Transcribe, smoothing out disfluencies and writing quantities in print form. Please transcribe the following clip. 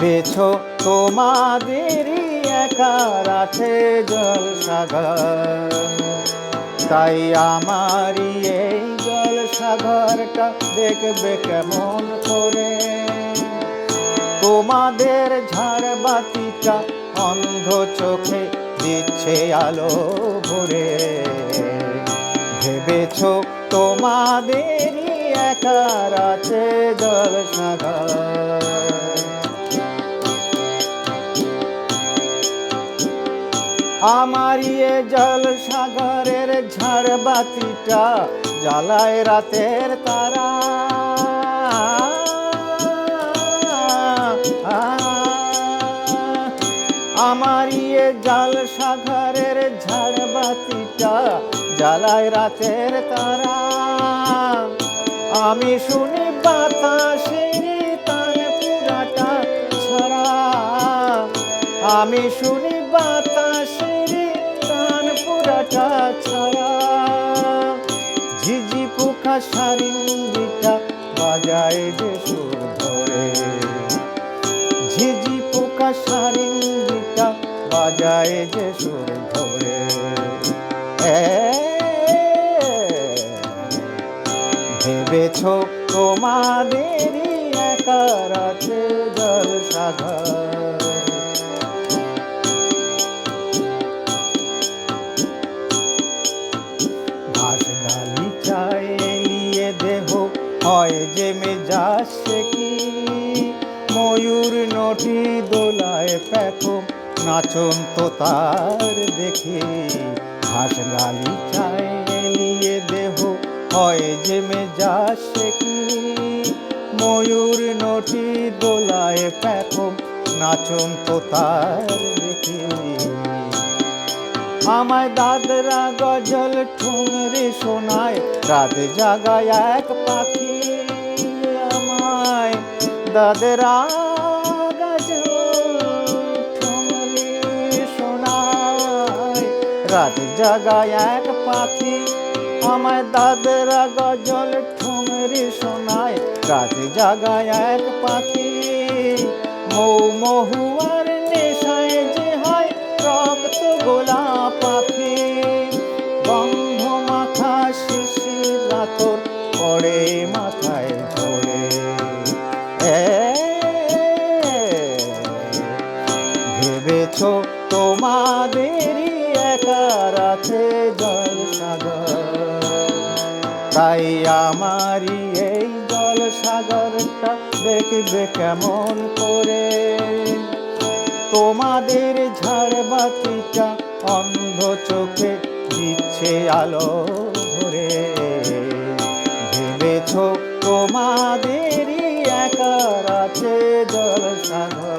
ভেবেছ তোমাদেরই একার আছে জলসাগর, তাই আমারই এই জলসাগরটা দেখবে কেমন করে। তোমাদের ঝাড়বাতিটা অন্ধ চোখে দিচ্ছে আলো ভরে, ভেবেছ তোমাদেরই একার আছে জলসাগর। আমারই এ জলসাগরের ঝাড়বাতিটা জ্বালায় রাতের তারা, আমারই এ জলসাগরের ঝাড়বাতিটা জ্বালায় রাতের তারা। আমি শুনি বাতাসের তান পুরাটা ছড়া, আমি শুনি বাতাসের তান পুরাটা ছড়া। ঝিঝি পোকা সারিঙ্গিটা বাজায় যে সুর ধরে, ঝিঝি পোকা সারিঙ্গিটা বাজায় যে সুর ধরে। ভেবেছ তোমাদেরই একার আছে জলসাগর। ঘাস গালিচায় এলিয়ে দেহ হয় যে মেজাজ সে কি, ময়ূর নটি দোলায় পেখম নাচন তো তার দেখি। ঘাস গালিচায় এলিয়ে দেহ হয় যে মেজাজ সে কি, ময়ূর নটি দোলায় পেখম নাচন তো তার দেখি। আমায় দাদরা গজল ঠুমরি শোনায় রাত জাগায় এক পাখি, আমায় দাদরা গজল ঠুমরি শোনায় রাত জাগায় এক পাখি, আমায় দাদরা গজল ঠুমরি শোনায় রাত জাগায় এক পাখি। মৌ মহুয়ার নেশায় যে হয় রক্ত গোলা পাখি, গন্ধ মাখা শিশির রাতর পড়ে মাথায় ঝরে। ভেবেছ তোমাদেরই একার আছে জলসাগর, তাই আমারই এই জলসাগরটা দেখবে কেমন করে। তোমাদের ঝাড়বাতিটা অন্ধ চোখে দিচ্ছে আলো ভরে, ভেবেছ তোমাদেরই একার আছে জলসাগর।